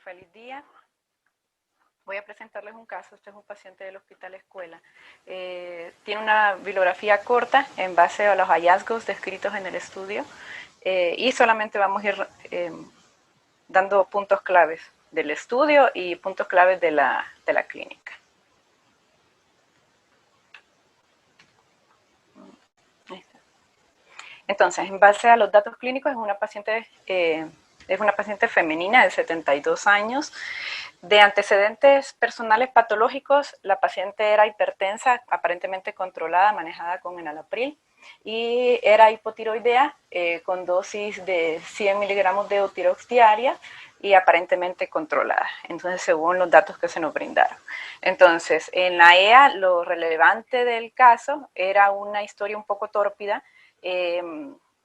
Feliz día. Voy a presentarles un caso. Este es un paciente del Hospital Escuela. Tiene una bibliografía corta en base a los hallazgos descritos en el estudio y solamente vamos a ir dando puntos claves del estudio y puntos claves de la clínica. Entonces, en base a los datos clínicos, es una paciente femenina de 72 años. De antecedentes personales patológicos, la paciente era hipertensa, aparentemente controlada, manejada con enalapril, y era hipotiroidea con dosis de 100 miligramos de Eutirox diaria y aparentemente controlada, entonces según los datos que se nos brindaron. Entonces, en la EA lo relevante del caso era una historia un poco tórpida.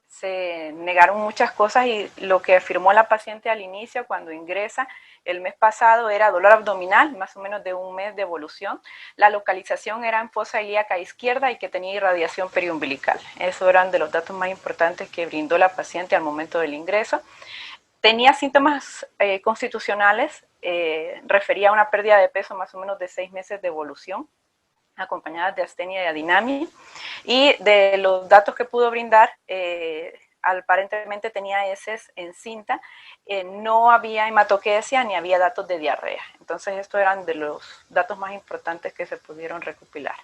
Se negaron muchas cosas y lo que afirmó la paciente al inicio cuando ingresa el mes pasado era dolor abdominal, más o menos de un mes de evolución. La localización era en fosa ilíaca izquierda y que tenía irradiación periumbilical. Esos eran de los datos más importantes que brindó la paciente al momento del ingreso. Tenía síntomas constitucionales, refería a una pérdida de peso más o menos de 6 meses de evolución, acompañadas de astenia y adinamia, y de los datos que pudo brindar, aparentemente tenía heces en cinta, no había hematoquesia ni había datos de diarrea. Entonces estos eran de los datos más importantes que se pudieron recopilar.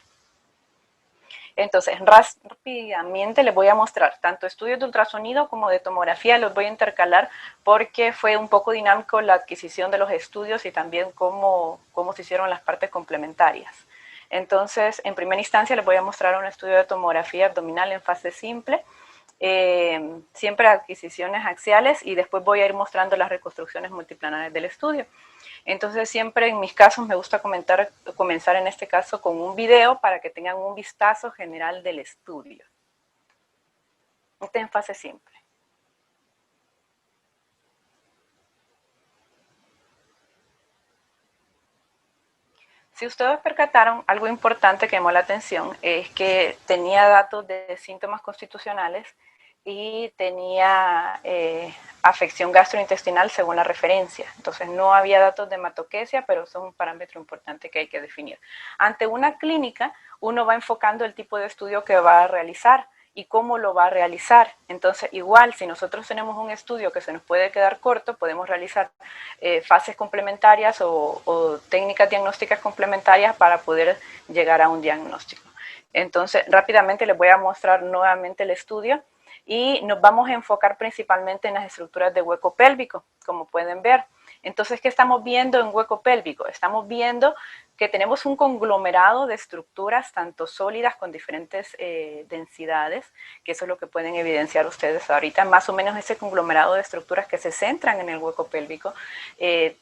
Entonces, rápidamente les voy a mostrar tanto estudios de ultrasonido como de tomografía, los voy a intercalar porque fue un poco dinámico la adquisición de los estudios y también cómo se hicieron las partes complementarias. Entonces, en primera instancia les voy a mostrar un estudio de tomografía abdominal en fase simple, siempre adquisiciones axiales, y después voy a ir mostrando las reconstrucciones multiplanares del estudio. Entonces siempre en mis casos me gusta comenzar en este caso con un video para que tengan un vistazo general del estudio. Este es en fase simple. Si ustedes percataron, algo importante que llamó la atención es que tenía datos de síntomas constitucionales y tenía afección gastrointestinal según la referencia. Entonces no había datos de hematoquesia, pero son un parámetro importante que hay que definir. Ante una clínica, uno va enfocando el tipo de estudio que va a realizar y cómo lo va a realizar. Entonces, igual, si nosotros tenemos un estudio que se nos puede quedar corto, podemos realizar fases complementarias o técnicas diagnósticas complementarias para poder llegar a un diagnóstico. Entonces, rápidamente les voy a mostrar nuevamente el estudio y nos vamos a enfocar principalmente en las estructuras de hueco pélvico, como pueden ver. Entonces, ¿qué estamos viendo en hueco pélvico? Estamos viendo que tenemos un conglomerado de estructuras, tanto sólidas con diferentes densidades, que eso es lo que pueden evidenciar ustedes ahorita. Más o menos ese conglomerado de estructuras que se centran en el hueco pélvico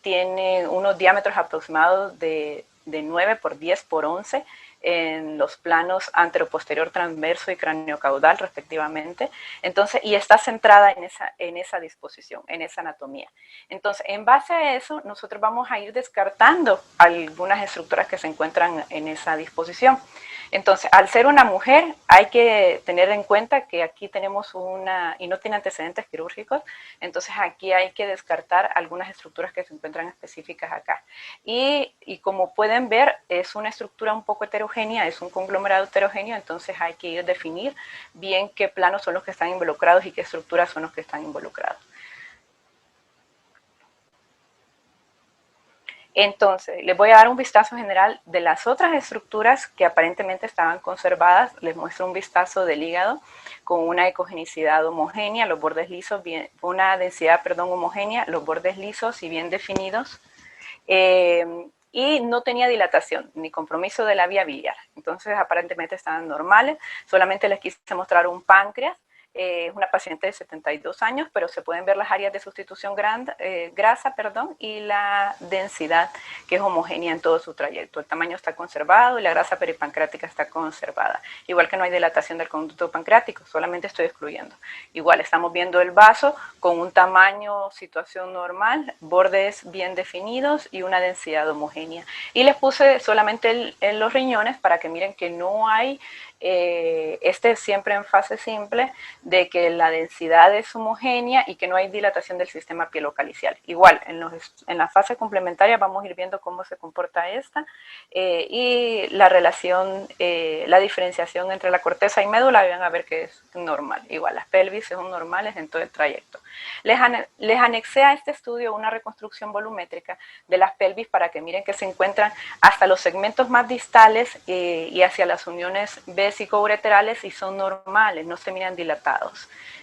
tiene unos diámetros aproximados de 9 por 10 por 11 en los planos anteroposterior, transverso y craneocaudal respectivamente. Entonces, y está centrada en esa disposición, en esa anatomía. Entonces, en base a eso, nosotros vamos a ir descartando algunas estructuras que se encuentran en esa disposición. Entonces, al ser una mujer, hay que tener en cuenta que aquí tenemos y no tiene antecedentes quirúrgicos, entonces aquí hay que descartar algunas estructuras que se encuentran específicas acá. Y como pueden ver, es una estructura un poco heterogénea, es un conglomerado heterogéneo, entonces hay que ir a definir bien qué planos son los que están involucrados y qué estructuras son los que están involucrados. Entonces, les voy a dar un vistazo general de las otras estructuras que aparentemente estaban conservadas. Les muestro un vistazo del hígado con una ecogenicidad homogénea, los bordes lisos, una densidad, homogénea, los bordes lisos y bien definidos. Y no tenía dilatación ni compromiso de la vía biliar. Entonces, aparentemente estaban normales. Solamente les quise mostrar un páncreas. Es una paciente de 72 años, pero se pueden ver las áreas de sustitución grasa y la densidad, que es homogénea en todo su trayecto. El tamaño está conservado y la grasa peripancreática está conservada. Igual que no hay dilatación del conducto pancreático, solamente estoy excluyendo. Igual estamos viendo el vaso con un tamaño, situación normal, bordes bien definidos y una densidad homogénea. Y les puse solamente en los riñones para que miren que no hay, siempre en fase simple, de que la densidad es homogénea y que no hay dilatación del sistema pielocalicial. Igual, en la fase complementaria vamos a ir viendo cómo se comporta esta y la relación, la diferenciación entre la corteza y médula, van a ver que es normal. Igual, las pelvis son normales en todo el trayecto. Les anexé a este estudio una reconstrucción volumétrica de las pelvis para que miren que se encuentran hasta los segmentos más distales y hacia las uniones vésico-ureterales y son normales, no se miran dilatados.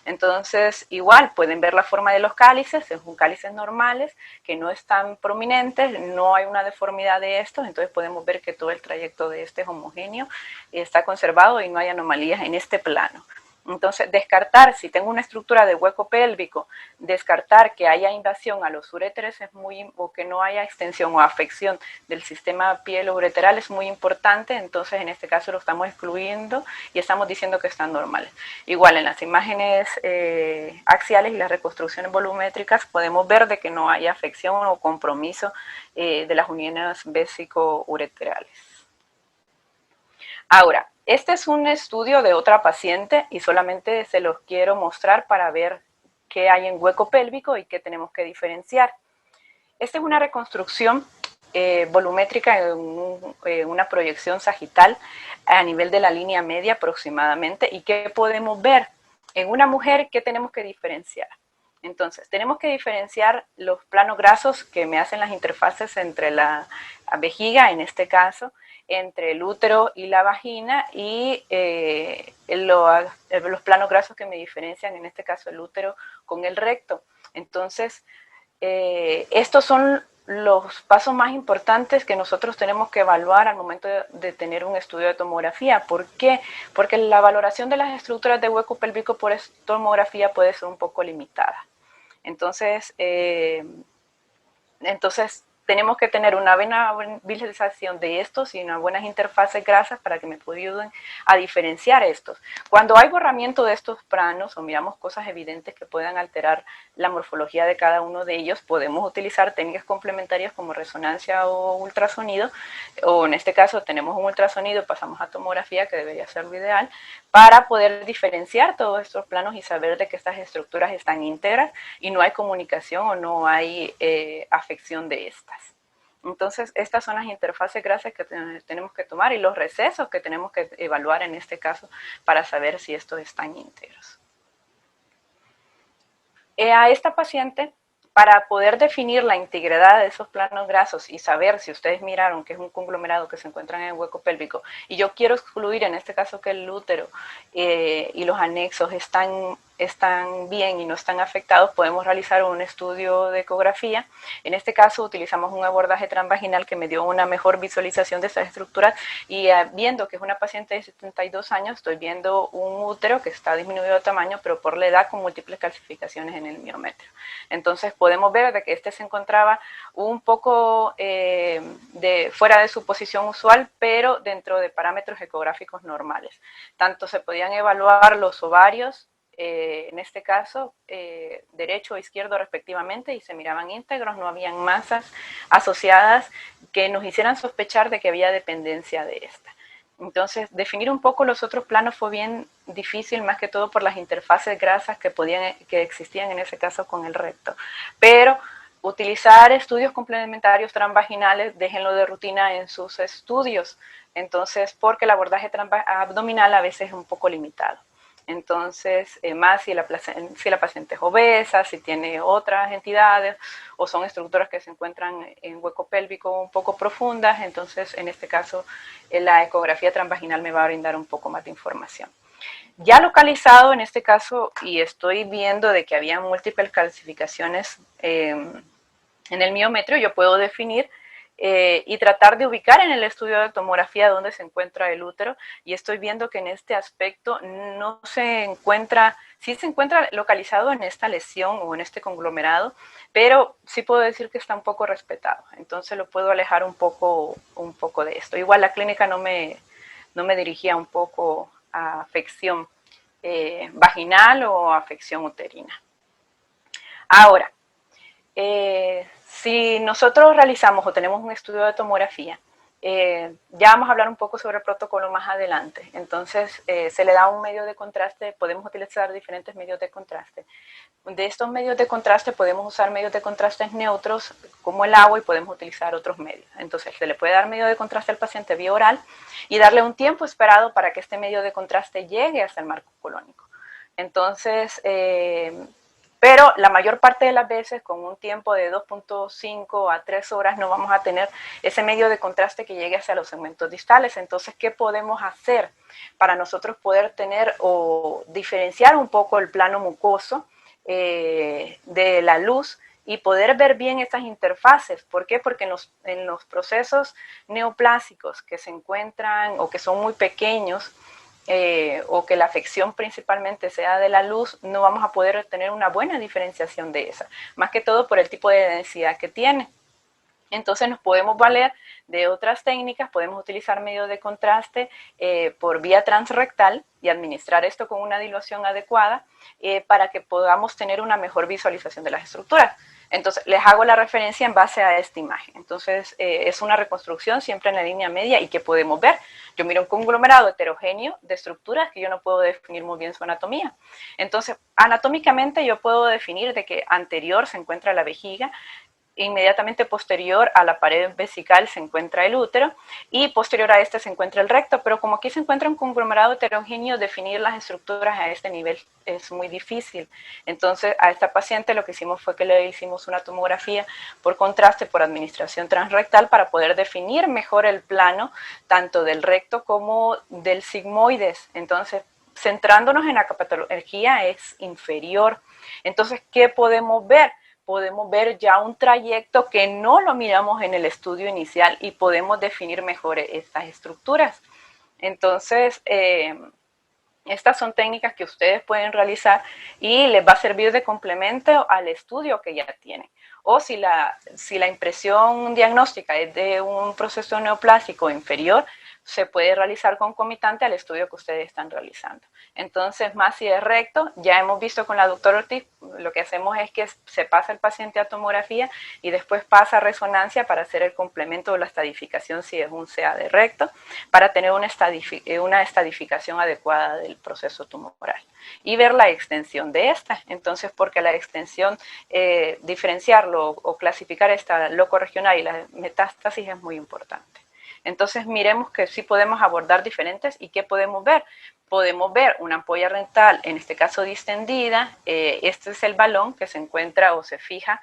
Entonces, igual pueden ver la forma de los cálices, son cálices normales, que no están prominentes, no hay una deformidad de estos, entonces podemos ver que todo el trayecto de este es homogéneo, está conservado y no hay anomalías en este plano. Entonces, descartar, si tengo una estructura de hueco pélvico, descartar que haya invasión a los uréteres es muy, o que no haya extensión o afección del sistema pielo-ureteral es muy importante, entonces en este caso lo estamos excluyendo y estamos diciendo que están normales. Igual en las imágenes axiales y las reconstrucciones volumétricas podemos ver de que no haya afección o compromiso de las uniones vésico-ureterales. Ahora, este es un estudio de otra paciente y solamente se los quiero mostrar para ver qué hay en hueco pélvico y qué tenemos que diferenciar. Esta es una reconstrucción volumétrica en una proyección sagital a nivel de la línea media aproximadamente. ¿Y qué podemos ver? En una mujer, ¿qué tenemos que diferenciar? Entonces, tenemos que diferenciar los planos grasos que me hacen las interfaces entre la vejiga, en este caso, entre el útero y la vagina y los planos grasos que me diferencian, en este caso el útero con el recto. Entonces, estos son los pasos más importantes que nosotros tenemos que evaluar al momento de tener un estudio de tomografía. ¿Por qué? Porque la valoración de las estructuras de hueco pélvico por tomografía puede ser un poco limitada. Entonces, tenemos que tener una buena visualización de estos y unas buenas interfaces grasas para que me ayuden a diferenciar estos. Cuando hay borramiento de estos planos o miramos cosas evidentes que puedan alterar la morfología de cada uno de ellos, podemos utilizar técnicas complementarias como resonancia o ultrasonido, o en este caso tenemos un ultrasonido, pasamos a tomografía, que debería ser lo ideal, para poder diferenciar todos estos planos y saber de que estas estructuras están íntegras y no hay comunicación o no hay afección de estas. Entonces, estas son las interfaces grasas que tenemos que tomar y los recesos que tenemos que evaluar en este caso para saber si estos están íntegros. A esta paciente, para poder definir la integridad de esos planos grasos y saber si ustedes miraron que es un conglomerado que se encuentra en el hueco pélvico y yo quiero excluir en este caso que el útero y los anexos están bien y no están afectados, podemos realizar un estudio de ecografía. En este caso utilizamos un abordaje transvaginal que me dio una mejor visualización de estas estructuras y viendo que es una paciente de 72 años, estoy viendo un útero que está disminuido de tamaño, pero por la edad con múltiples calcificaciones en el miometrio. Entonces podemos ver de que este se encontraba un poco fuera de su posición usual, pero dentro de parámetros ecográficos normales. Tanto se podían evaluar los ovarios, en este caso, derecho o izquierdo respectivamente, y se miraban íntegros, no habían masas asociadas que nos hicieran sospechar de que había dependencia de esta. Entonces, definir un poco los otros planos fue bien difícil, más que todo por las interfaces grasas que existían en ese caso con el recto. Pero utilizar estudios complementarios transvaginales, déjenlo de rutina en sus estudios. Entonces, porque el abordaje abdominal a veces es un poco limitado. Entonces, más si la paciente es obesa, si tiene otras entidades o son estructuras que se encuentran en hueco pélvico un poco profundas, entonces en este caso la ecografía transvaginal me va a brindar un poco más de información. Ya localizado en este caso, y estoy viendo de que había múltiples calcificaciones en el miometrio, yo puedo definir y tratar de ubicar en el estudio de tomografía dónde se encuentra el útero, y estoy viendo que en este aspecto no se encuentra, sí se encuentra localizado en esta lesión o en este conglomerado, pero sí puedo decir que está un poco respetado, entonces lo puedo alejar un poco de esto. Igual la clínica no me dirigía un poco a afección vaginal o afección uterina. Ahora, si nosotros realizamos o tenemos un estudio de tomografía Ya vamos a hablar un poco sobre el protocolo más adelante. Entonces, se le da un medio de contraste, podemos utilizar diferentes medios de contraste. De estos medios de contraste podemos usar medios de contraste neutros como el agua y podemos utilizar otros medios. Entonces se le puede dar medio de contraste al paciente vía oral y darle un tiempo esperado para que este medio de contraste llegue hasta el marco colónico. Entonces, pero la mayor parte de las veces con un tiempo de 2.5 a 3 horas no vamos a tener ese medio de contraste que llegue hacia los segmentos distales. Entonces, ¿qué podemos hacer para nosotros poder tener o diferenciar un poco el plano mucoso de la luz y poder ver bien estas interfaces? ¿Por qué? Porque en los procesos neoplásicos que se encuentran o que son muy pequeños, o que la afección principalmente sea de la luz, no vamos a poder tener una buena diferenciación de esa, más que todo por el tipo de densidad que tiene. Entonces nos podemos valer de otras técnicas, podemos utilizar medios de contraste por vía transrectal y administrar esto con una dilución adecuada para que podamos tener una mejor visualización de las estructuras. Entonces les hago la referencia en base a esta imagen. Entonces es una reconstrucción siempre en la línea media y que podemos ver. Yo miro un conglomerado heterogéneo de estructuras que yo no puedo definir muy bien su anatomía. Entonces anatómicamente yo puedo definir de que anterior se encuentra la vejiga, inmediatamente posterior a la pared vesical se encuentra el útero y posterior a este se encuentra el recto, pero como aquí se encuentra un conglomerado heterogéneo, definir las estructuras a este nivel es muy difícil. Entonces a esta paciente lo que hicimos fue que le hicimos una tomografía por contraste por administración transrectal para poder definir mejor el plano tanto del recto como del sigmoides. Entonces, centrándonos en la patología es inferior. Entonces, ¿qué podemos ver? Podemos ver ya un trayecto que no lo miramos en el estudio inicial y podemos definir mejor estas estructuras. Entonces, estas son técnicas que ustedes pueden realizar y les va a servir de complemento al estudio que ya tienen. O si la impresión diagnóstica es de un proceso neoplásico inferior, se puede realizar concomitante al estudio que ustedes están realizando. Entonces, más si es recto, ya hemos visto con la doctora Ortiz, lo que hacemos es que se pasa el paciente a tomografía y después pasa a resonancia para hacer el complemento de la estadificación si es un CA de recto, para tener una estadificación adecuada del proceso tumoral y ver la extensión de esta. Entonces, porque la extensión, diferenciarlo o clasificar esta locorregional y la metástasis es muy importante. Entonces miremos que sí podemos abordar diferentes y qué podemos ver. Podemos ver una ampolla rectal, en este caso distendida, este es el balón que se encuentra o se fija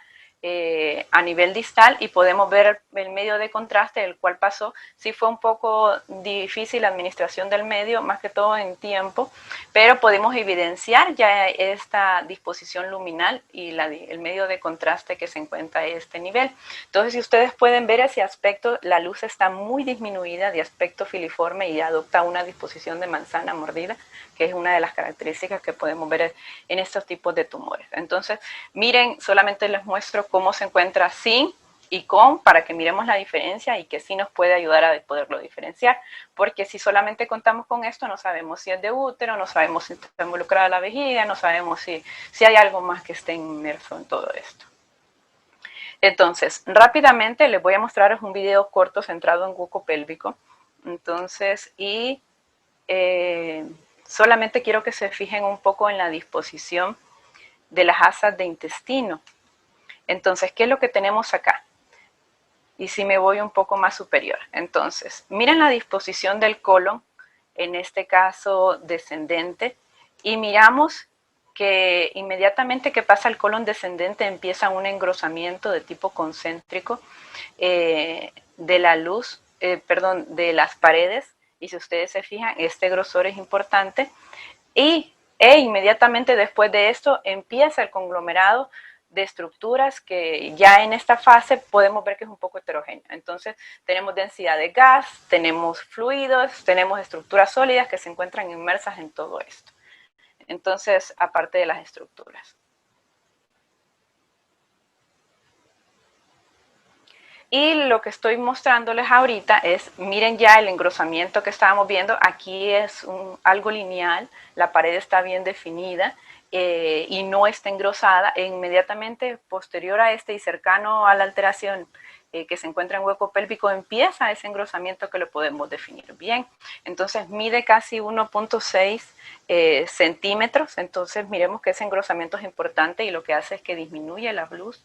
a nivel distal y podemos ver el medio de contraste el cual pasó. Sí fue un poco difícil la administración del medio, más que todo en tiempo, pero podemos evidenciar ya esta disposición luminal y el medio de contraste que se encuentra a este nivel. Entonces, si ustedes pueden ver ese aspecto, la luz está muy disminuida de aspecto filiforme y adopta una disposición de manzana mordida, que es una de las características que podemos ver en estos tipos de tumores. Entonces, miren, solamente les muestro cómo se encuentra sin y con, para que miremos la diferencia y que sí nos puede ayudar a poderlo diferenciar, porque si solamente contamos con esto, no sabemos si es de útero, no sabemos si está involucrada la vejiga, no sabemos si hay algo más que esté inmerso en todo esto. Entonces, rápidamente les voy a mostrar un video corto centrado en hueco pélvico. Entonces, solamente quiero que se fijen un poco en la disposición de las asas de intestino. Entonces, ¿qué es lo que tenemos acá? Y si me voy un poco más superior. Entonces, miren la disposición del colon, en este caso descendente, y miramos que inmediatamente que pasa el colon descendente empieza un engrosamiento de tipo concéntrico de la luz, de las paredes, y si ustedes se fijan, este grosor es importante, e inmediatamente después de esto empieza el conglomerado de estructuras que ya en esta fase podemos ver que es un poco heterogéneo. Entonces tenemos densidad de gas, tenemos fluidos, tenemos estructuras sólidas que se encuentran inmersas en todo esto. Entonces, aparte de las estructuras. Y lo que estoy mostrándoles ahorita es, miren ya el engrosamiento que estábamos viendo, aquí es algo lineal, la pared está bien definida y no está engrosada. E inmediatamente posterior a este y cercano a la alteración que se encuentra en hueco pélvico, empieza ese engrosamiento que lo podemos definir bien. Entonces mide casi 1.6 centímetros, entonces miremos que ese engrosamiento es importante y lo que hace es que disminuye la luz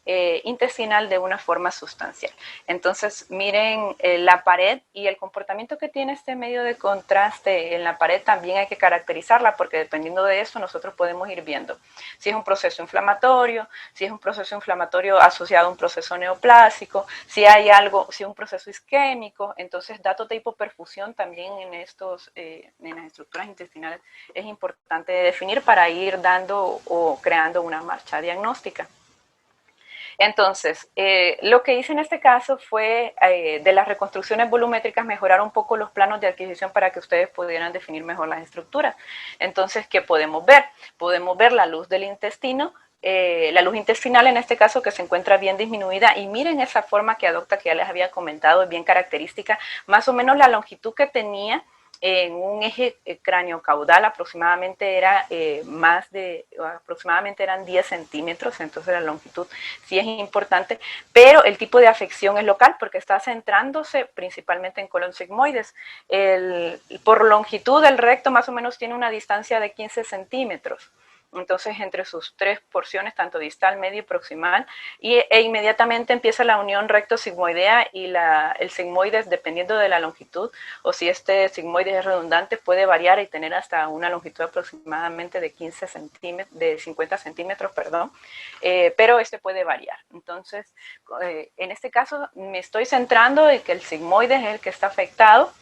intestinal de una forma sustancial. Entonces miren la pared y el comportamiento que tiene este medio de contraste en la pared también hay que caracterizarla, porque dependiendo de eso nosotros podemos ir viendo si es un proceso inflamatorio, si es un proceso inflamatorio asociado a un proceso neoplásico, si hay algo, si es un proceso isquémico. Entonces datos de hipoperfusión también en las estructuras intestinales es importante definir para ir dando o creando una marcha diagnóstica. Entonces, lo que hice en este caso fue de las reconstrucciones volumétricas mejorar un poco los planos de adquisición para que ustedes pudieran definir mejor las estructuras. Entonces, ¿qué podemos ver? Podemos ver la luz del intestino, la luz intestinal en este caso, que se encuentra bien disminuida, y miren esa forma que adopta, que ya les había comentado, es bien característica, más o menos la longitud que tenía en un eje cráneo-caudal aproximadamente era aproximadamente eran 10 centímetros, entonces la longitud sí es importante, pero el tipo de afección es local porque está centrándose principalmente en colon sigmoides. Por longitud el recto más o menos tiene una distancia de 15 centímetros. Entonces, entre sus tres porciones, tanto distal, medio y proximal, e inmediatamente empieza la unión recto-sigmoidea y el sigmoides, dependiendo de la longitud, o si este sigmoides es redundante, puede variar y tener hasta una longitud aproximadamente de 15 centímetros, de 50 centímetros, perdón, pero este puede variar. Entonces, en este caso, me estoy centrando en que el sigmoides es el que está afectado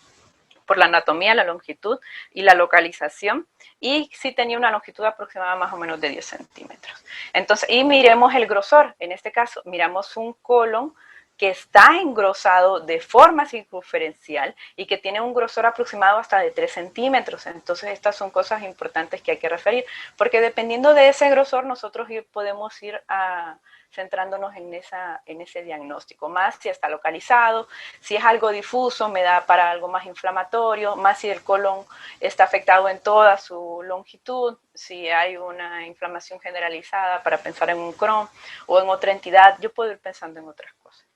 por la anatomía, la longitud y la localización, y sí tenía una longitud aproximada más o menos de 10 centímetros. Entonces, y miremos el grosor. En este caso, miramos un colon que está engrosado de forma circunferencial y que tiene un grosor aproximado hasta de 3 centímetros. Entonces, estas son cosas importantes que hay que referir, porque dependiendo de ese grosor, nosotros podemos ir centrándonos en ese diagnóstico, más si está localizado, si es algo difuso, me da para algo más inflamatorio, más si el colon está afectado en toda su longitud, si hay una inflamación generalizada para pensar en un Crohn o en otra entidad, yo puedo ir pensando en otras cosas.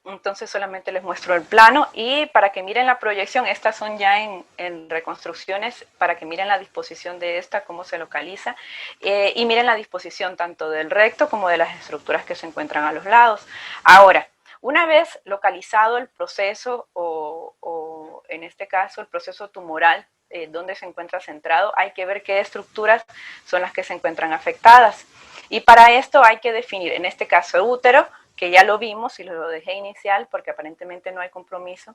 Entonces solamente les muestro el plano y para que miren la proyección, estas son ya en reconstrucciones, para que miren la disposición de esta, cómo se localiza, y miren la disposición tanto del recto como de las estructuras que se encuentran a los lados. Ahora, una vez localizado el proceso o en este caso el proceso tumoral, donde se encuentra centrado, hay que ver qué estructuras son las que se encuentran afectadas. Y para esto hay que definir, en este caso, el útero, que ya lo vimos y lo dejé inicial porque aparentemente no hay compromiso,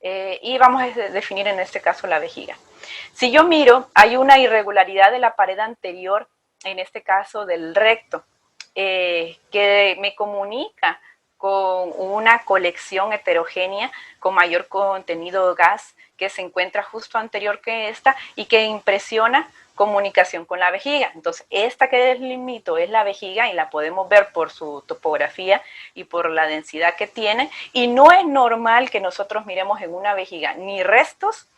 y vamos a definir en este caso la vejiga. Si yo miro, hay una irregularidad de la pared anterior, en este caso del recto, que me comunica con una colección heterogénea con mayor contenido de gas que se encuentra justo anterior que esta y que impresiona comunicación con la vejiga. Entonces, esta que delimito es la vejiga y la podemos ver por su topografía y por la densidad que tiene, y no es normal que nosotros miremos en una vejiga ni restos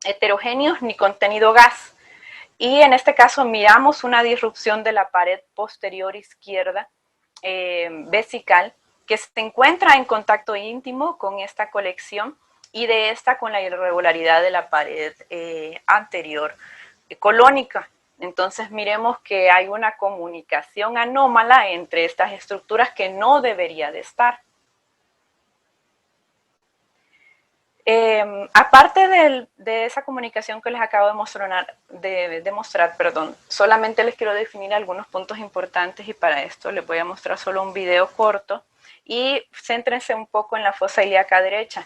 heterogéneos ni contenido gas. Y en este caso miramos una disrupción de la pared posterior izquierda vesical que se encuentra en contacto íntimo con esta colección y de esta con la irregularidad de la pared anterior colónica. Entonces miremos que hay una comunicación anómala entre estas estructuras que no debería de estar. Aparte de esa comunicación que les acabo de demostrar, solamente les quiero definir algunos puntos importantes y para esto les voy a mostrar solo un video corto y céntrense un poco en la fosa ilíaca derecha.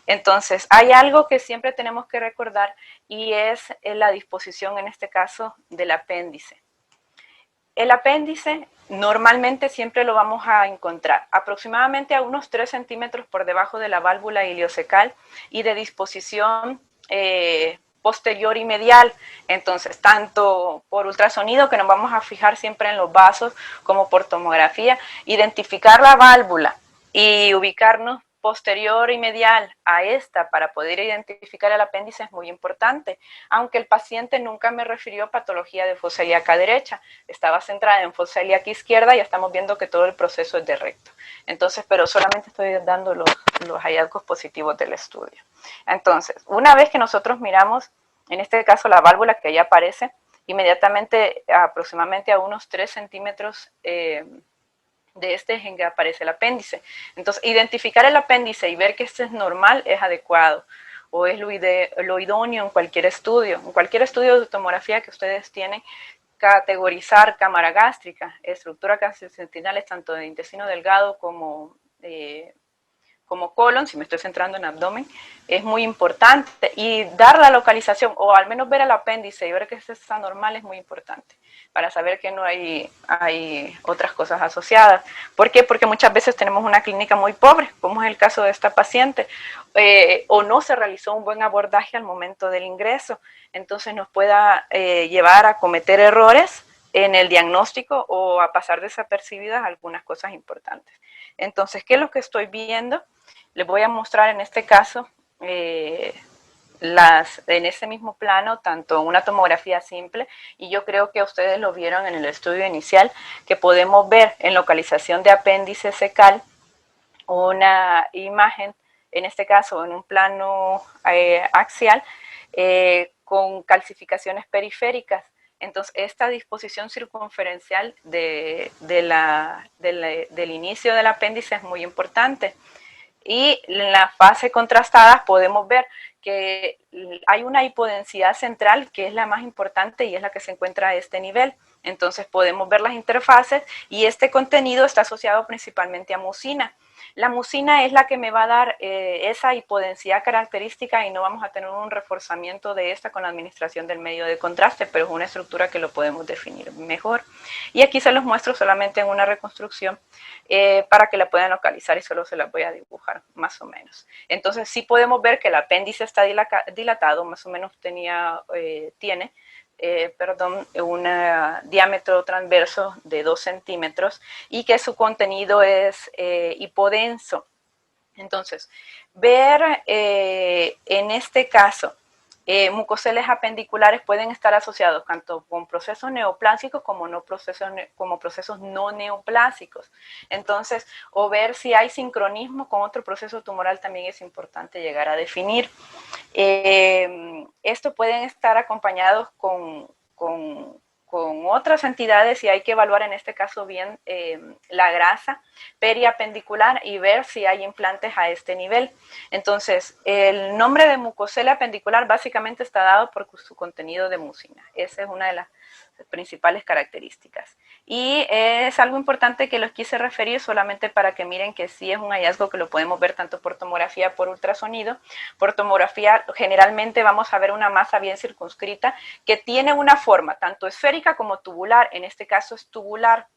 Entonces, hay algo que siempre tenemos que recordar y es la disposición, en este caso, del apéndice. El apéndice normalmente siempre lo vamos a encontrar aproximadamente a unos 3 centímetros por debajo de la válvula iliocecal y de disposición posterior y medial. Entonces, tanto por ultrasonido, que nos vamos a fijar siempre en los vasos, como por tomografía, identificar la válvula y ubicarnos posterior y medial a esta para poder identificar el apéndice es muy importante, aunque el paciente nunca me refirió a patología de fosa ilíaca derecha, estaba centrada en fosa ilíaca izquierda y estamos viendo que todo el proceso es de recto. Entonces, pero solamente estoy dando los hallazgos positivos del estudio. Entonces, una vez que nosotros miramos, en este caso la válvula que ahí aparece, inmediatamente aproximadamente a unos 3 centímetros de este es en que aparece el apéndice. Entonces, identificar el apéndice y ver que este es normal es adecuado o es lo idóneo en cualquier estudio. En cualquier estudio de tomografía que ustedes tienen, categorizar cámara gástrica, estructura gastrointestinales tanto de intestino delgado como colon, si me estoy centrando en abdomen, es muy importante. Y dar la localización, o al menos ver el apéndice y ver que este está normal, es muy importante, para saber que no hay otras cosas asociadas. ¿Por qué? Porque muchas veces tenemos una clínica muy pobre, como es el caso de esta paciente, o no se realizó un buen abordaje al momento del ingreso, entonces nos pueda llevar a cometer errores en el diagnóstico o a pasar desapercibidas algunas cosas importantes. Entonces, ¿qué es lo que estoy viendo? Les voy a mostrar en este caso en ese mismo plano, tanto una tomografía simple, y yo creo que ustedes lo vieron en el estudio inicial, que podemos ver en localización de apéndice cecal una imagen, en este caso en un plano axial, con calcificaciones periféricas. Entonces, esta disposición circunferencial del inicio del apéndice es muy importante. Y en la fase contrastada podemos ver que hay una hipodensidad central que es la más importante y es la que se encuentra a este nivel. Entonces podemos ver las interfaces y este contenido está asociado principalmente a mucina. La mucina es la que me va a dar esa hipodensidad característica y no vamos a tener un reforzamiento de esta con la administración del medio de contraste, pero es una estructura que lo podemos definir mejor. Y aquí se los muestro solamente en una reconstrucción para que la puedan localizar y solo se las voy a dibujar más o menos. Entonces sí podemos ver que el apéndice está dilatado, más o menos tiene un diámetro transverso de 2 centímetros y que su contenido es hipodenso. Entonces, ver en este caso, mucoceles apendiculares pueden estar asociados tanto con procesos neoplásicos como procesos no neoplásicos. Entonces, o ver si hay sincronismo con otro proceso tumoral también es importante llegar a definir. Esto pueden estar acompañados con otras entidades y hay que evaluar en este caso bien la grasa periapendicular y ver si hay implantes a este nivel. Entonces, el nombre de mucocele apendicular básicamente está dado por su contenido de mucina. Esa es una de las principales características. Y es algo importante que los quise referir solamente para que miren que sí es un hallazgo que lo podemos ver tanto por tomografía, por ultrasonido. Por tomografía generalmente vamos a ver una masa bien circunscrita que tiene una forma tanto esférica como tubular, en este caso es tubular.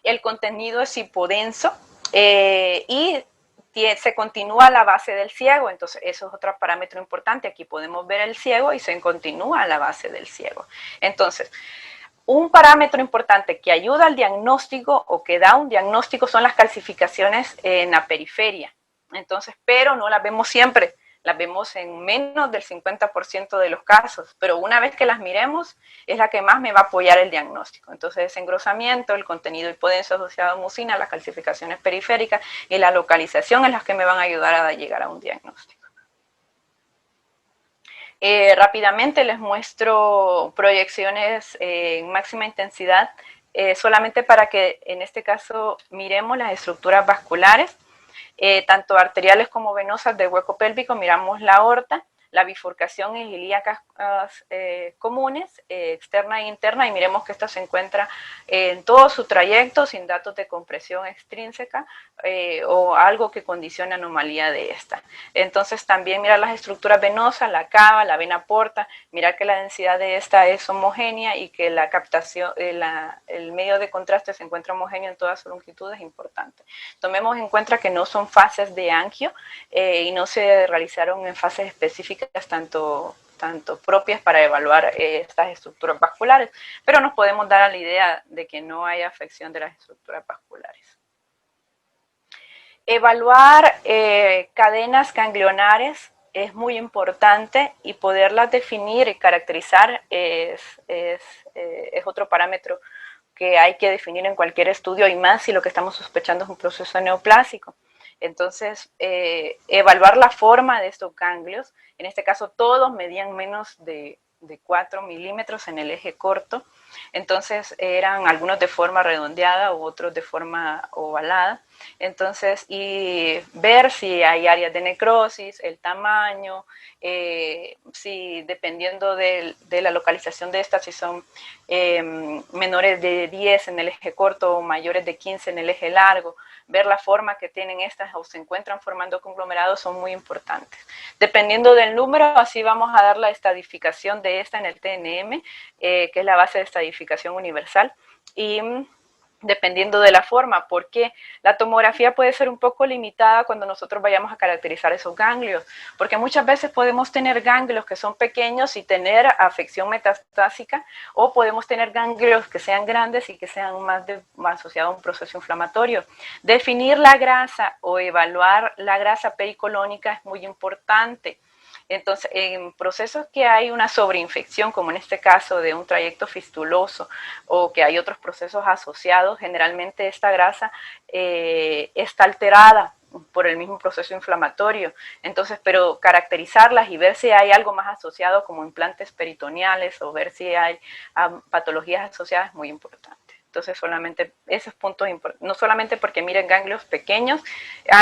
El contenido es hipodenso y se continúa a la base del ciego, entonces eso es otro parámetro importante. Aquí podemos ver el ciego y se continúa a la base del ciego. Entonces, un parámetro importante que ayuda al diagnóstico o que da un diagnóstico son las calcificaciones en la periferia. Entonces, pero no las vemos siempre, las vemos en menos del 50% de los casos, pero una vez que las miremos es la que más me va a apoyar el diagnóstico. Entonces, ese engrosamiento, el contenido hipodenso asociado a mucina, las calcificaciones periféricas y la localización es las que me van a ayudar a llegar a un diagnóstico. Rápidamente les muestro proyecciones en máxima intensidad, solamente para que en este caso miremos las estructuras vasculares, tanto arteriales como venosas del hueco pélvico. Miramos la aorta, la bifurcación en ilíacas comunes, externa e interna, y miremos que esta se encuentra en todo su trayecto sin datos de compresión extrínseca o algo que condicione anomalía de esta. Entonces también mirar las estructuras venosas, la cava, la vena porta, mirar que la densidad de esta es homogénea y que la captación, el medio de contraste se encuentra homogéneo en toda su longitud es importante. Tomemos en cuenta que no son fases de angio y no se realizaron en fases específicas tanto propias para evaluar estas estructuras vasculares, pero nos podemos dar a la idea de que no hay afección de las estructuras vasculares. Evaluar cadenas ganglionares es muy importante y poderlas definir y caracterizar es otro parámetro que hay que definir en cualquier estudio y más si lo que estamos sospechando es un proceso neoplásico. Entonces, evaluar la forma de estos ganglios, en este caso todos medían menos de 4 milímetros en el eje corto, entonces eran algunos de forma redondeada u otros de forma ovalada. Entonces, y ver si hay áreas de necrosis, el tamaño, si dependiendo de la localización de estas, si son menores de 10 en el eje corto o mayores de 15 en el eje largo, ver la forma que tienen estas o se encuentran formando conglomerados son muy importantes. Dependiendo del número, así vamos a dar la estadificación de esta en el TNM, que es la base de estadificación universal, y dependiendo de la forma, porque la tomografía puede ser un poco limitada cuando nosotros vayamos a caracterizar esos ganglios, porque muchas veces podemos tener ganglios que son pequeños y tener afección metastásica, o podemos tener ganglios que sean grandes y que sean más asociados a un proceso inflamatorio. Definir la grasa o evaluar la grasa pericolónica es muy importante. Entonces, en procesos que hay una sobreinfección, como en este caso de un trayecto fistuloso, o que hay otros procesos asociados, generalmente esta grasa está alterada por el mismo proceso inflamatorio. Entonces, pero caracterizarlas y ver si hay algo más asociado como implantes peritoneales o ver si hay patologías asociadas es muy importante. Entonces, solamente esos puntos, no solamente porque miren ganglios pequeños,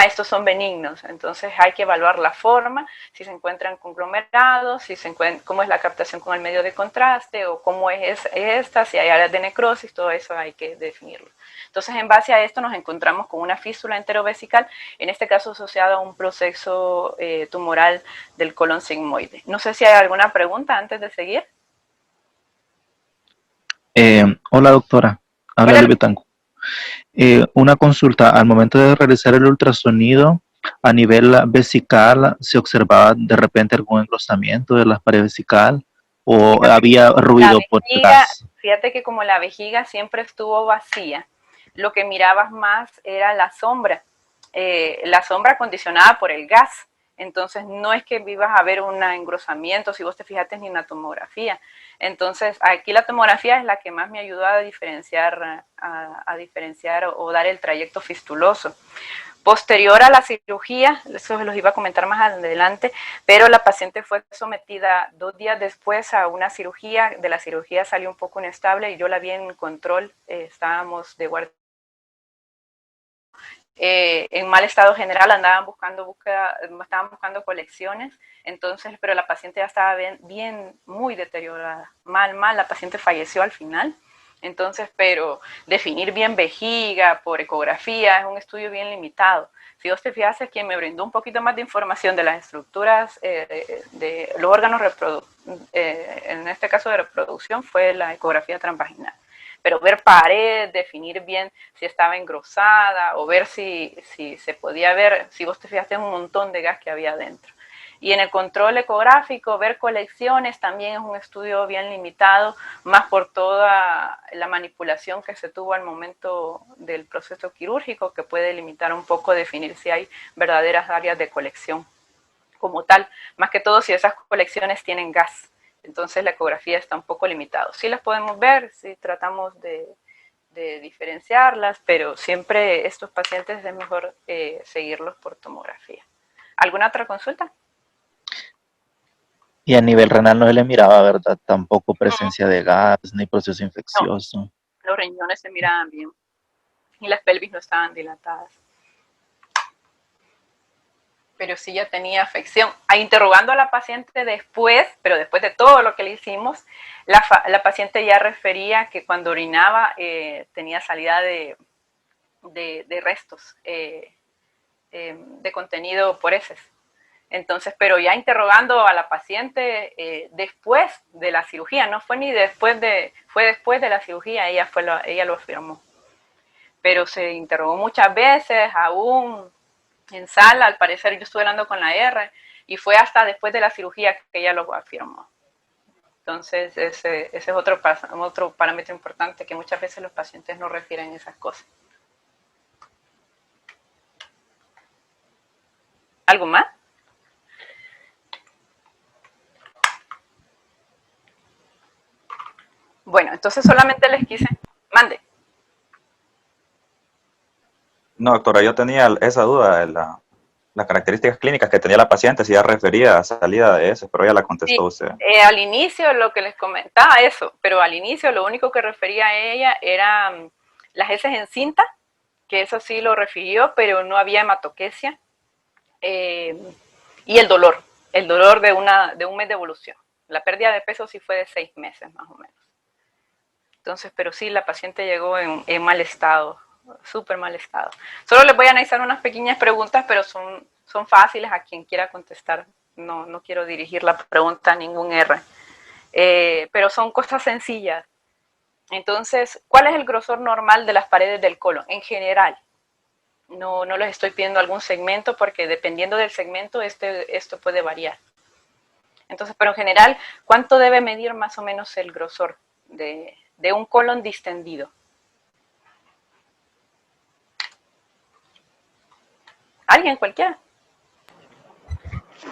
estos son benignos, entonces hay que evaluar la forma, si se encuentran conglomerados, si se encuentran, cómo es la captación con el medio de contraste, o cómo es esta, si hay áreas de necrosis, todo eso hay que definirlo. Entonces, en base a esto nos encontramos con una fístula enterovesical, en este caso asociada a un proceso tumoral del colon sigmoide. No sé si hay alguna pregunta antes de seguir. Hola doctora, habla Hola. Luis Betanco. Una consulta, al momento de realizar el ultrasonido a nivel vesical, ¿se observaba de repente algún engrosamiento de la pared vesical o Fíjate que había como la ruido por vejiga, detrás? fíjate que como la vejiga siempre estuvo vacía, lo que mirabas más era la sombra condicionada por el gas. Entonces no es que vivas a ver un engrosamiento, si vos te fijaste, ni una tomografía. Entonces aquí la tomografía es la que más me ayudó a diferenciar, a diferenciar o dar el trayecto fistuloso. Posterior a la cirugía, eso se los iba a comentar más adelante, pero la paciente fue sometida 2 días después a una cirugía, de la cirugía salió un poco inestable y yo la vi en control, estábamos de guardia. En mal estado general, estaban buscando colecciones, entonces, pero la paciente ya estaba bien muy deteriorada, mal, la paciente falleció al final. Entonces, pero definir bien vejiga por ecografía es un estudio bien limitado. Si vos te fijas, quien me brindó un poquito más de información de las estructuras de los órganos en este caso de reproducción fue la ecografía transvaginal. Pero ver pared, definir bien si estaba engrosada o ver si se podía ver, si vos te fijaste en un montón de gas que había adentro. Y en el control ecográfico, ver colecciones también es un estudio bien limitado, más por toda la manipulación que se tuvo al momento del proceso quirúrgico, que puede limitar un poco definir si hay verdaderas áreas de colección como tal, más que todo si esas colecciones tienen gas. Entonces la ecografía está un poco limitada. Sí las podemos ver, sí tratamos de diferenciarlas, pero siempre estos pacientes es mejor seguirlos por tomografía. ¿Alguna otra consulta? Y a nivel renal no se le miraba, ¿verdad? Tampoco presencia de gas ni proceso No, infeccioso. los riñones se miraban bien y las pelvis no estaban dilatadas. Pero sí ya tenía afección. Interrogando a la paciente después, pero después de todo lo que le hicimos, la paciente ya refería que cuando orinaba tenía salida de restos de contenido por heces. Entonces, pero ya interrogando a la paciente después de la cirugía, no fue ni después fue después de la cirugía, ella lo afirmó. Pero se interrogó muchas veces, aún en sala, al parecer yo estuve hablando con la R, y fue hasta después de la cirugía que ella lo afirmó. Entonces, ese es otro parámetro importante que muchas veces los pacientes no refieren esas cosas. ¿Algo más? Bueno, entonces solamente les quise, mande. No, doctora, yo tenía esa duda de las características clínicas que tenía la paciente, si ya refería a salida de eso, pero ya la contestó Sí, usted. al inicio lo que les comentaba eso, pero al inicio lo único que refería a ella era las heces en cinta, que eso sí lo refirió, pero no había hematoquesia, eh, y el dolor de un mes de evolución. La pérdida de peso sí fue de 6 meses más o menos. Entonces, pero sí, la paciente llegó en mal estado, súper mal estado. Solo les voy a analizar unas pequeñas preguntas, pero son fáciles a quien quiera contestar. No quiero dirigir la pregunta a ningún R. Pero son cosas sencillas. Entonces, ¿cuál es el grosor normal de las paredes del colon? En general, no les estoy pidiendo algún segmento porque dependiendo del segmento esto puede variar. Entonces, pero en general, ¿cuánto debe medir más o menos el grosor de un colon distendido? ¿Alguien cualquiera?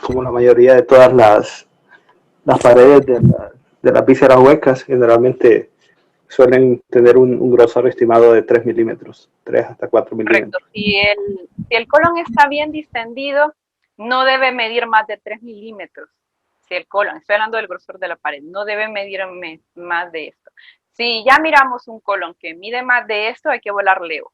Como la mayoría de todas las paredes de las vísceras huecas, generalmente suelen tener un grosor estimado de 3 milímetros, 3 hasta 4 Correcto. milímetros. Si el colon está bien distendido, no debe medir más de 3 milímetros. Si el colon, estoy hablando del grosor de la pared, no debe medir más de esto. Si ya miramos un colon que mide más de esto, hay que volarle ojo.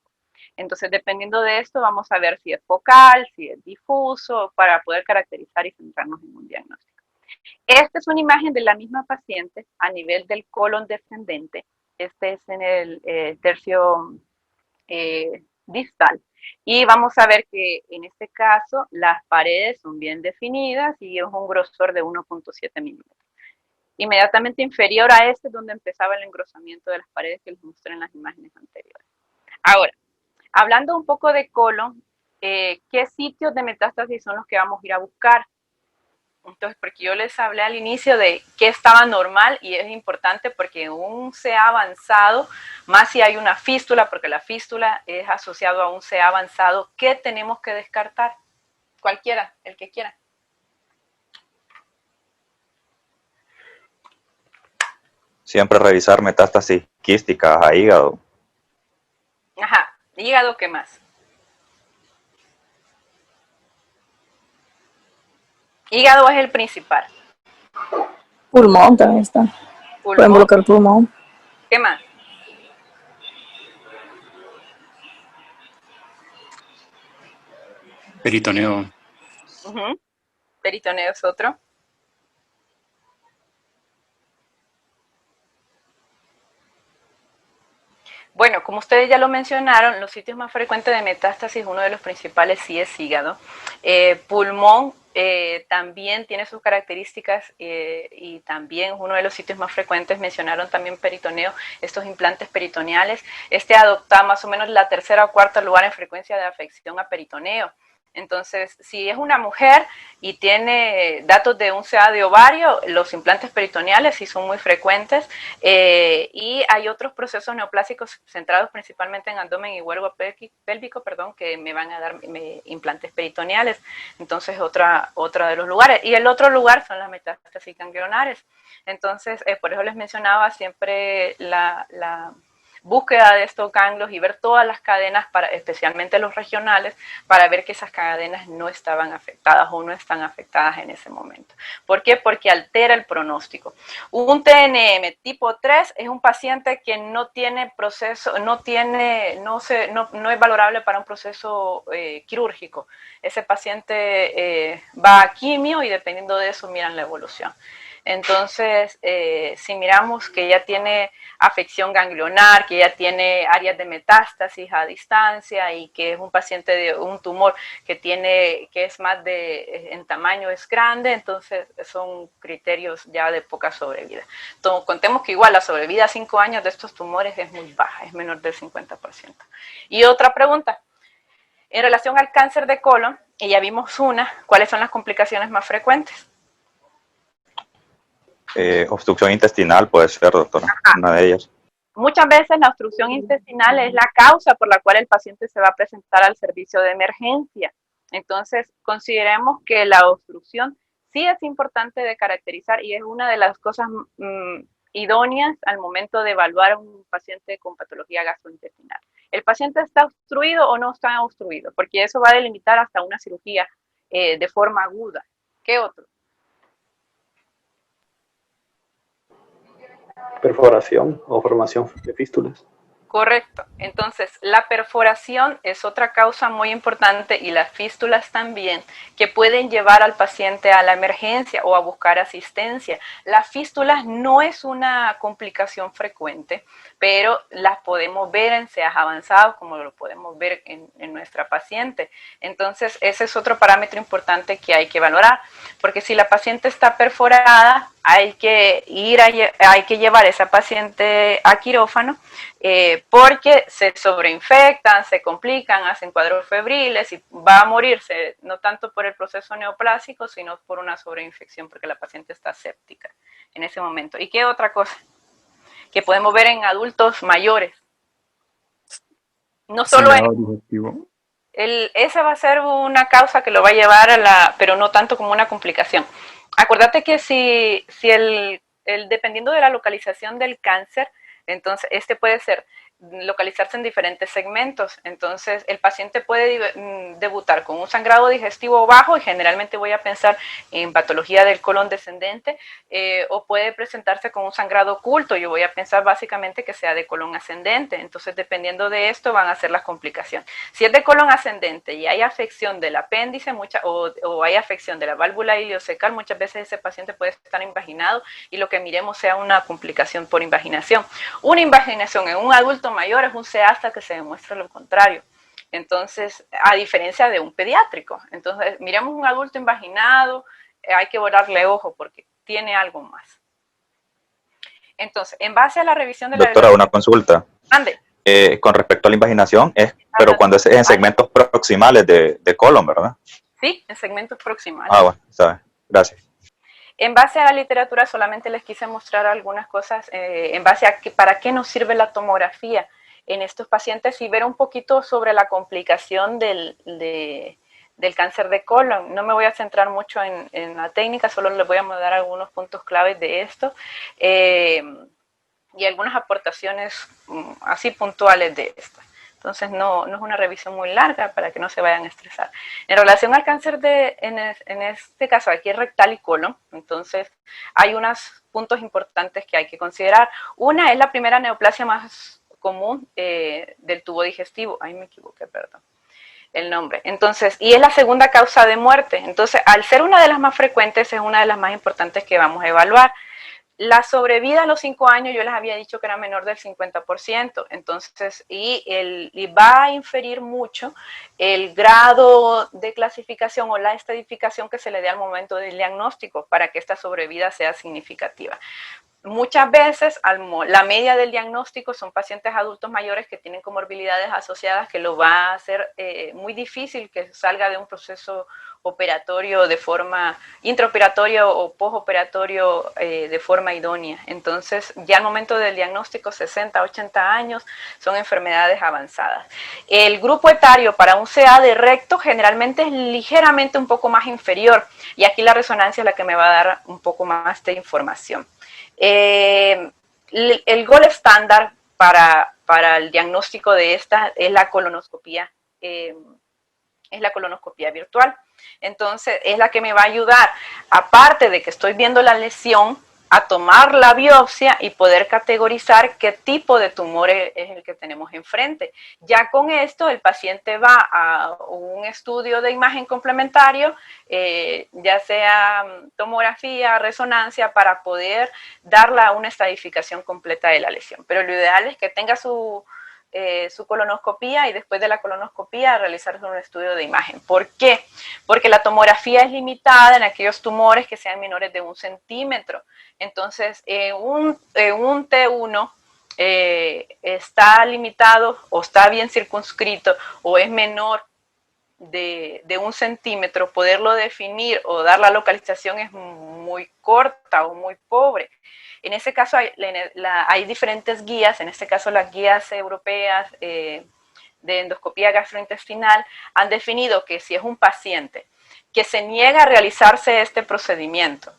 Entonces, dependiendo de esto, vamos a ver si es focal, si es difuso, para poder caracterizar y centrarnos en un diagnóstico. Esta es una imagen de la misma paciente a nivel del colon descendente. Este es en el tercio distal. Y vamos a ver que en este caso las paredes son bien definidas y es un grosor de 1.7 milímetros. Inmediatamente inferior a este es donde empezaba el engrosamiento de las paredes que les mostré en las imágenes anteriores. Ahora, hablando un poco de colon, ¿qué sitios de metástasis son los que vamos a ir a buscar? Entonces, porque yo les hablé al inicio de qué estaba normal y es importante porque en un CA avanzado, más si hay una fístula, porque la fístula es asociado a un CA avanzado, ¿qué tenemos que descartar? Cualquiera, el que quiera. Siempre revisar metástasis quísticas a hígado. Ajá, hígado, ¿qué más? Hígado es el principal. Pulmón también está. Puede Pulmón, involucrar pulmón. ¿qué más? Peritoneo. Peritoneo es otro. Bueno, como ustedes ya lo mencionaron, los sitios más frecuentes de metástasis, uno de los principales sí es hígado. Pulmón también tiene sus características y también uno de los sitios más frecuentes, mencionaron también peritoneo, estos implantes peritoneales. Este adopta más o menos la tercera o cuarta lugar en frecuencia de afección a peritoneo. Entonces, si es una mujer y tiene datos de un CA de ovario, los implantes peritoneales sí son muy frecuentes, y hay otros procesos neoplásicos centrados principalmente en abdomen y huevo pélvico, que me van a dar implantes peritoneales. Entonces, otra de los lugares. Y el otro lugar son las metástasis ganglionares. Entonces, por eso les mencionaba siempre la búsqueda de estos ganglios y ver todas las cadenas, especialmente los regionales, para ver que esas cadenas no estaban afectadas o no están afectadas en ese momento. ¿Por qué? Porque altera el pronóstico. Un TNM tipo 3 es un paciente que no tiene proceso, no es valorable para un proceso quirúrgico. Ese paciente va a quimio y dependiendo de eso miran la evolución. Entonces, si miramos que ya tiene afección ganglionar, que ya tiene áreas de metástasis a distancia y que es un paciente de un tumor que es más en tamaño, es grande, entonces son criterios ya de poca sobrevida. Entonces, contemos que igual la sobrevida a 5 años de estos tumores es muy baja, es menor del 50%. Y otra pregunta, en relación al cáncer de colon, y ya vimos ¿cuáles son las complicaciones más frecuentes? Obstrucción intestinal puede ser, doctora, una de ellas. Muchas veces la obstrucción intestinal es la causa por la cual el paciente se va a presentar al servicio de emergencia. Entonces, consideremos que la obstrucción sí es importante de caracterizar y es una de las cosas idóneas al momento de evaluar a un paciente con patología gastrointestinal. ¿El paciente está obstruido o no está obstruido? Porque eso va a delimitar hasta una cirugía de forma aguda. ¿Qué otro? Perforación o formación de fístulas. Correcto. Entonces, la perforación es otra causa muy importante y las fístulas también, que pueden llevar al paciente a la emergencia o a buscar asistencia. Las fístulas no es una complicación frecuente, pero las podemos ver en SEAS avanzados, como lo podemos ver en nuestra paciente. Entonces, ese es otro parámetro importante que hay que valorar, porque si la paciente está perforada, hay que llevar a esa paciente a quirófano, porque se sobreinfectan, se complican, hacen cuadros febriles y va a morirse no tanto por el proceso neoplásico, sino por una sobreinfección, porque la paciente está séptica en ese momento. ¿Y qué otra cosa? Que podemos ver en adultos mayores. No solo esa va a ser una causa que lo va a llevar a pero no tanto como una complicación. Acuérdate que si dependiendo de la localización del cáncer, entonces este puede localizarse en diferentes segmentos. Entonces el paciente puede debutar con un sangrado digestivo bajo, y generalmente voy a pensar en patología del colon descendente, o puede presentarse con un sangrado oculto. Yo voy a pensar básicamente que sea de colon ascendente. Entonces, dependiendo de esto van a ser las complicaciones. Si es de colon ascendente y hay afección del apéndice o hay afección de la válvula ileocecal, muchas veces ese paciente puede estar invaginado y lo que miremos sea una complicación por invaginación. Una invaginación en un adulto mayor es un C hasta que se demuestre lo contrario. Entonces, a diferencia de un pediátrico. Entonces, miremos un adulto invaginado, hay que borrarle ojo porque tiene algo más. Entonces, en base a la revisión de Doctora, una consulta. Ande. Con respecto a la invaginación, pero cuando es en segmentos proximales de colon, ¿verdad? Sí, en segmentos proximales. Ah, bueno, ¿sabes? Gracias. En base a la literatura solamente les quise mostrar algunas cosas en base a para qué nos sirve la tomografía en estos pacientes y ver un poquito sobre la complicación del cáncer de colon. No me voy a centrar mucho en la técnica, solo les voy a dar algunos puntos claves de esto y algunas aportaciones así puntuales de esto. Entonces no es una revisión muy larga para que no se vayan a estresar. En relación al cáncer en este caso aquí es rectal y colon, entonces hay unos puntos importantes que hay que considerar. Una es la primera neoplasia más común del tubo digestivo. Ahí me equivoqué, perdón. El nombre. Entonces, y es la segunda causa de muerte. Entonces, al ser una de las más frecuentes, es una de las más importantes que vamos a evaluar. La sobrevida a los 5 años yo les había dicho que era menor del 50%, entonces, y va a inferir mucho el grado de clasificación o la estadificación que se le dé al momento del diagnóstico para que esta sobrevida sea significativa. Muchas veces la media del diagnóstico son pacientes adultos mayores que tienen comorbilidades asociadas que lo va a hacer muy difícil que salga de un proceso operatorio de forma intraoperatorio o postoperatorio de forma idónea. Entonces, ya al momento del diagnóstico, 60, 80 años, son enfermedades avanzadas. El grupo etario para un CA de recto generalmente es ligeramente un poco más inferior, y aquí la resonancia es la que me va a dar un poco más de información. El gold estándar para el diagnóstico de esta es la colonoscopía virtual. Entonces, es la que me va a ayudar, aparte de que estoy viendo la lesión, a tomar la biopsia y poder categorizar qué tipo de tumor es el que tenemos enfrente. Ya con esto, el paciente va a un estudio de imagen complementario, ya sea tomografía, resonancia, para poder darle una estadificación completa de la lesión. Pero lo ideal es que tenga su colonoscopía y después de la colonoscopía realizarse un estudio de imagen. ¿Por qué? Porque la tomografía es limitada en aquellos tumores que sean menores de 1 centímetro. Entonces, un T1 está limitado o está bien circunscrito o es menor de 1 centímetro, poderlo definir o dar la localización es muy corta o muy pobre. En ese caso hay diferentes guías, en este caso las guías europeas de endoscopía gastrointestinal han definido que si es un paciente que se niega a realizarse este procedimiento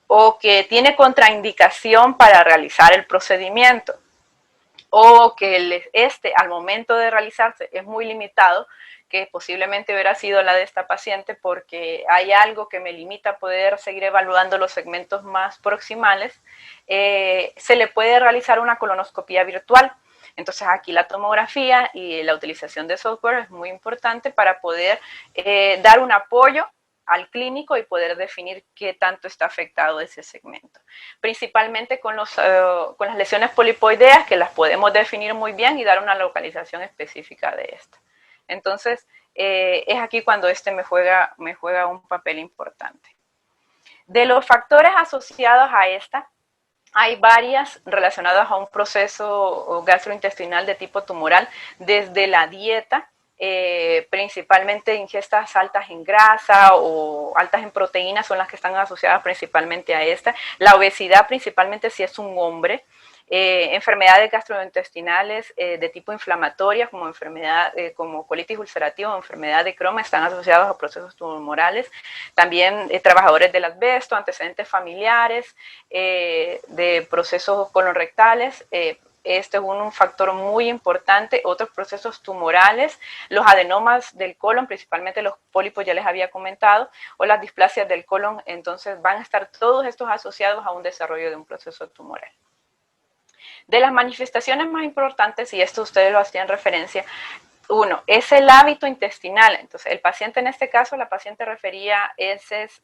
o que tiene contraindicación para realizar el procedimiento o que al momento de realizarse es muy limitado, que posiblemente hubiera sido la de esta paciente porque hay algo que me limita a poder seguir evaluando los segmentos más proximales, se le puede realizar una colonoscopía virtual. Entonces aquí la tomografía y la utilización de software es muy importante para poder dar un apoyo al clínico y poder definir qué tanto está afectado ese segmento. Principalmente con las lesiones polipoideas, que las podemos definir muy bien y dar una localización específica de esta. Entonces, es aquí cuando me juega un papel importante. De los factores asociados a esta, hay varias relacionadas a un proceso gastrointestinal de tipo tumoral, desde la dieta, principalmente ingestas altas en grasa o altas en proteínas son las que están asociadas principalmente a esta. La obesidad, principalmente si es un hombre. Enfermedades gastrointestinales de tipo inflamatoria, como colitis ulcerativa o enfermedad de Crohn, están asociados a procesos tumorales. También trabajadores del asbesto, antecedentes familiares de procesos colonrectales. Este es un factor muy importante. Otros procesos tumorales, los adenomas del colon, principalmente los pólipos, ya les había comentado, o las displasias del colon. Entonces van a estar todos estos asociados a un desarrollo de un proceso tumoral. De las manifestaciones más importantes, y esto ustedes lo hacían referencia, uno, es el hábito intestinal. Entonces, el paciente en este caso, la paciente refería heces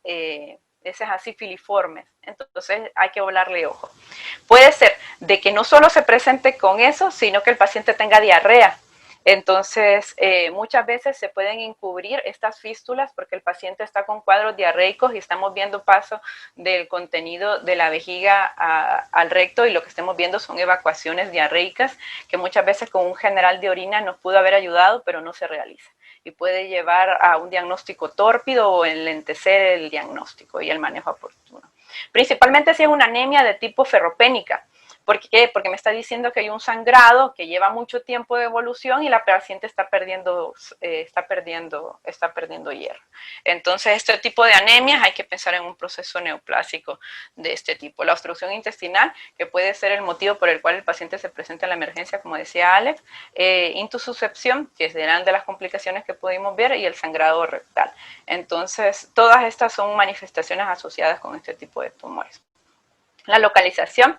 así filiformes. Entonces, hay que volarle ojo. Puede ser de que no solo se presente con eso, sino que el paciente tenga diarrea. Entonces, muchas veces se pueden encubrir estas fístulas porque el paciente está con cuadros diarreicos y estamos viendo paso del contenido de la vejiga al recto, y lo que estemos viendo son evacuaciones diarreicas que muchas veces con un general de orina nos pudo haber ayudado, pero no se realiza. Y puede llevar a un diagnóstico tórpido o enlentecer el diagnóstico y el manejo oportuno. Principalmente si es una anemia de tipo ferropénica. ¿Por qué? Porque me está diciendo que hay un sangrado que lleva mucho tiempo de evolución y la paciente está perdiendo hierro. Entonces, este tipo de anemias hay que pensar en un proceso neoplásico de este tipo. La obstrucción intestinal, que puede ser el motivo por el cual el paciente se presenta en la emergencia, como decía Alex, intususcepción, que serán de las complicaciones que pudimos ver, y el sangrado rectal. Entonces, todas estas son manifestaciones asociadas con este tipo de tumores. La localización,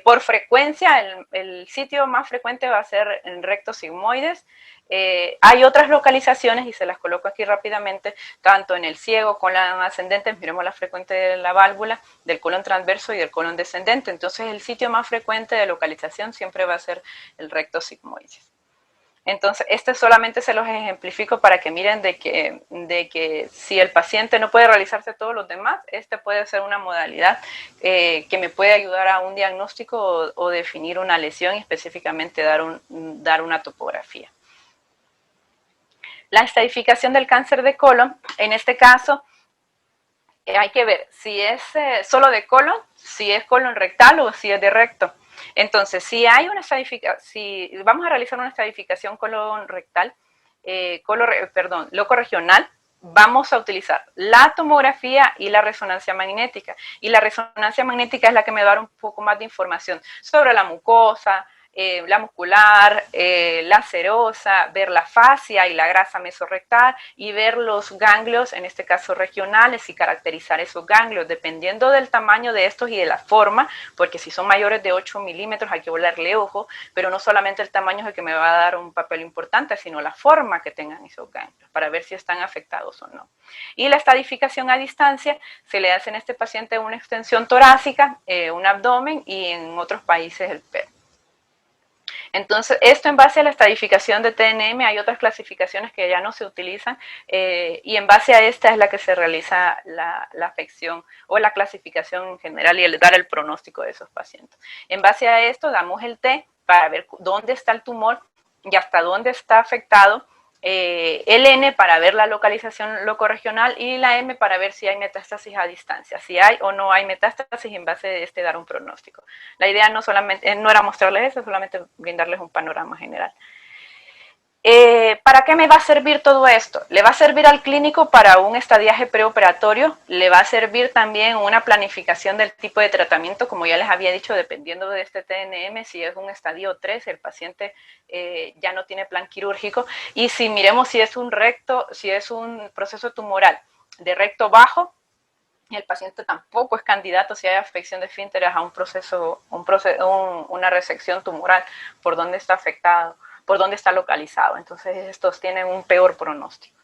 por frecuencia, el sitio más frecuente va a ser en rectos sigmoides. Hay otras localizaciones y se las coloco aquí rápidamente, tanto en el ciego, colon ascendente, miremos la frecuente de la válvula, del colon transverso y del colon descendente. Entonces, el sitio más frecuente de localización siempre va a ser el recto sigmoides. Entonces, solamente se los ejemplifico para que miren de que si el paciente no puede realizarse todos los demás, puede ser una modalidad que me puede ayudar a un diagnóstico o definir una lesión y específicamente dar una topografía. La estadificación del cáncer de colon, en este caso, hay que ver si es solo de colon, si es colon rectal o si es de recto. Entonces, si vamos a realizar una estadificación colon rectal, locorregional, vamos a utilizar la tomografía y la resonancia magnética. Y la resonancia magnética es la que me va a dar un poco más de información sobre la mucosa, la muscular, la serosa, ver la fascia y la grasa mesorrectal y ver los ganglios, en este caso regionales, y caracterizar esos ganglios dependiendo del tamaño de estos y de la forma, porque si son mayores de 8 milímetros hay que volarle ojo, pero no solamente el tamaño es el que me va a dar un papel importante, sino la forma que tengan esos ganglios para ver si están afectados o no. Y la estadificación a distancia se le hace en este paciente una extensión torácica, un abdomen, y en otros países el PET. Entonces, esto en base a la estadificación de TNM, hay otras clasificaciones que ya no se utilizan, y en base a esta es la que se realiza la afección o la clasificación en general y dar el pronóstico de esos pacientes. En base a esto damos el T para ver dónde está el tumor y hasta dónde está afectado, el N para ver la localización locorregional y la M para ver si hay metástasis a distancia, si hay o no hay metástasis, y en base de dar un pronóstico. La idea no era mostrarles eso, solamente brindarles un panorama general. ¿para qué me va a servir todo esto? Le va a servir al clínico para un estadiaje preoperatorio, le va a servir también una planificación del tipo de tratamiento, como ya les había dicho, dependiendo de este TNM, si es un estadio 3, el paciente ya no tiene plan quirúrgico, y si miremos si es un recto, si es un proceso tumoral de recto bajo, el paciente tampoco es candidato si hay afección de esfínteres a una resección tumoral por donde está afectado, por donde está localizado. Entonces estos tienen un peor pronóstico.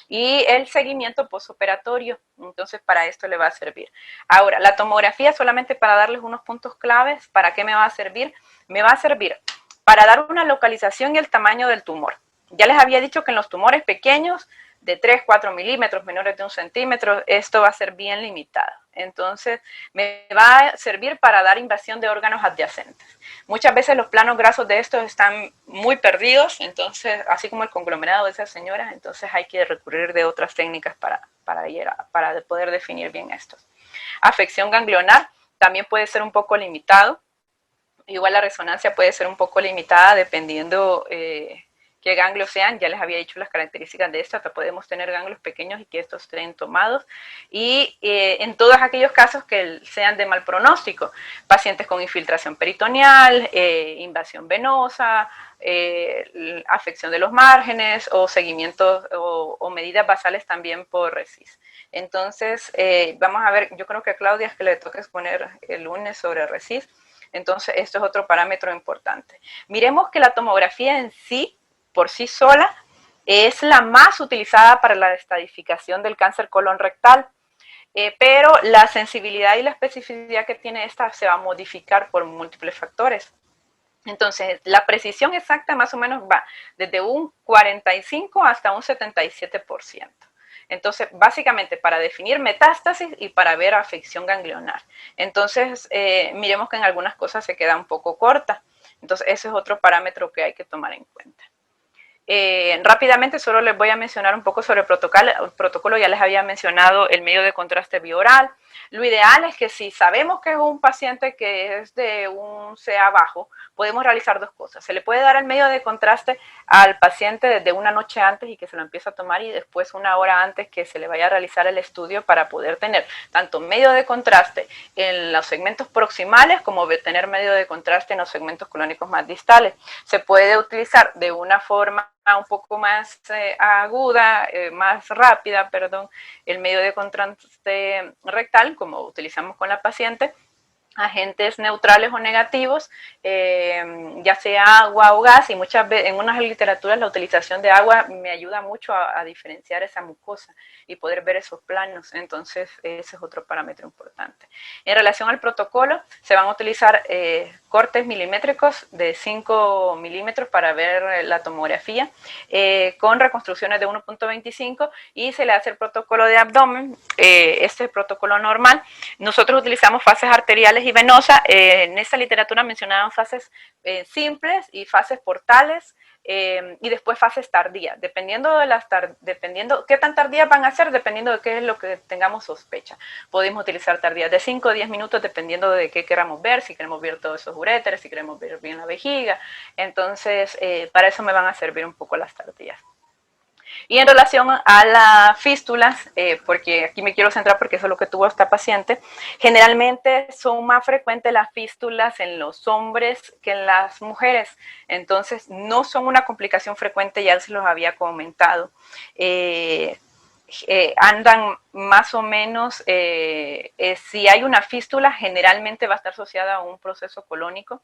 Y el seguimiento postoperatorio, entonces para esto le va a servir. Ahora, la tomografía, solamente para darles unos puntos claves, ¿para qué me va a servir? Me va a servir para dar una localización y el tamaño del tumor. Ya les había dicho que en los tumores pequeños, de 3, 4 milímetros, menores de 1 centímetro, esto va a ser bien limitado. Entonces, me va a servir para dar invasión de órganos adyacentes. Muchas veces los planos grasos de estos están muy perdidos, entonces, así como el conglomerado de esas señoras, entonces hay que recurrir de otras técnicas para poder definir bien estos. Afección ganglionar también puede ser un poco limitado. Igual la resonancia puede ser un poco limitada dependiendo qué ganglios sean. Ya les había dicho las características de esto, hasta podemos tener ganglios pequeños y que estos estén tomados. Y en todos aquellos casos que sean de mal pronóstico, pacientes con infiltración peritoneal, invasión venosa, afección de los márgenes o seguimientos o medidas basales también por RECIS. Entonces, vamos a ver, yo creo que a Claudia es que le toca exponer el lunes sobre RECIS. Entonces, esto es otro parámetro importante. Miremos que la tomografía en sí, por sí sola, es la más utilizada para la estadificación del cáncer colon rectal, pero la sensibilidad y la especificidad que tiene esta se va a modificar por múltiples factores. Entonces, la precisión exacta más o menos va desde un 45 hasta un 77%. Entonces, básicamente para definir metástasis y para ver afección ganglionar. Entonces, miremos que en algunas cosas se queda un poco corta. Entonces, ese es otro parámetro que hay que tomar en cuenta. Rápidamente solo les voy a mencionar un poco sobre el protocolo. Ya les había mencionado el medio de contraste bioral. Lo ideal es que si sabemos que es un paciente que es de un CA bajo, podemos realizar dos cosas. Se le puede dar el medio de contraste al paciente desde una noche antes y que se lo empiece a tomar, y después una hora antes que se le vaya a realizar el estudio, para poder tener tanto medio de contraste en los segmentos proximales como tener medio de contraste en los segmentos colónicos más distales. Se puede utilizar de una forma un poco más aguda, más rápida, perdón, el medio de contraste rectal, como utilizamos con la paciente, agentes neutrales o negativos, ya sea agua o gas, y muchas veces en unas literaturas la utilización de agua me ayuda mucho a diferenciar esa mucosa y poder ver esos planos. Entonces ese es otro parámetro importante. En relación al protocolo, se van a utilizar cortes milimétricos de 5 milímetros para ver la tomografía, con reconstrucciones de 1.25, y se le hace el protocolo de abdomen, este es el protocolo normal. Nosotros utilizamos fases arteriales y venosas. En esta literatura mencionaban fases simples y fases portales, y después fases tardías, dependiendo qué tan tardías van a ser, dependiendo de qué es lo que tengamos sospecha. Podemos utilizar tardías de 5 o 10 minutos dependiendo de qué queramos ver, si queremos ver todos esos uréteres, si queremos ver bien la vejiga. Entonces, para eso me van a servir un poco las tardías. Y en relación a las fístulas, porque aquí me quiero centrar porque eso es lo que tuvo esta paciente, generalmente son más frecuentes las fístulas en los hombres que en las mujeres. Entonces, no son una complicación frecuente, ya se los había comentado. Andan más o menos, si hay una fístula, generalmente va a estar asociada a un proceso colónico.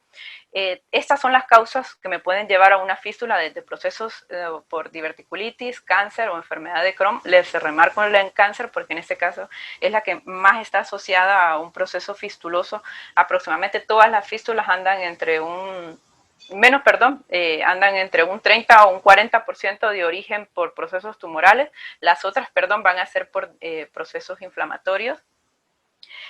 Estas son las causas que me pueden llevar a una fístula, desde procesos por diverticulitis, cáncer o enfermedad de Crohn. Les remarco el cáncer porque en este caso es la que más está asociada a un proceso fistuloso. Aproximadamente todas las fístulas andan entre andan entre un 30 o un 40% de origen por procesos tumorales. Las otras, van a ser por procesos inflamatorios.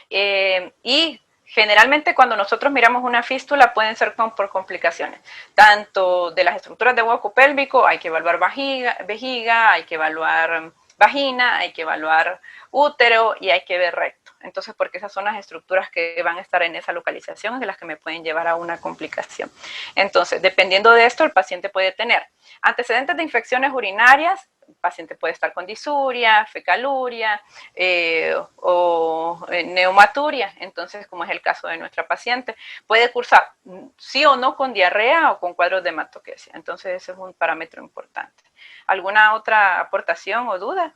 Y generalmente cuando nosotros miramos una fístula pueden ser por complicaciones, tanto de las estructuras de hueco pélvico, hay que evaluar vejiga, hay que evaluar vagina, hay que evaluar útero y hay que ver recto. Entonces, porque esas son las estructuras que van a estar en esa localización de las que me pueden llevar a una complicación. Entonces, dependiendo de esto, el paciente puede tener antecedentes de infecciones urinarias. El paciente puede estar con disuria, fecaluria o neumaturia, entonces como es el caso de nuestra paciente. Puede cursar sí o no con diarrea o con cuadros de hematoquesia, entonces ese es un parámetro importante. ¿Alguna otra aportación o duda?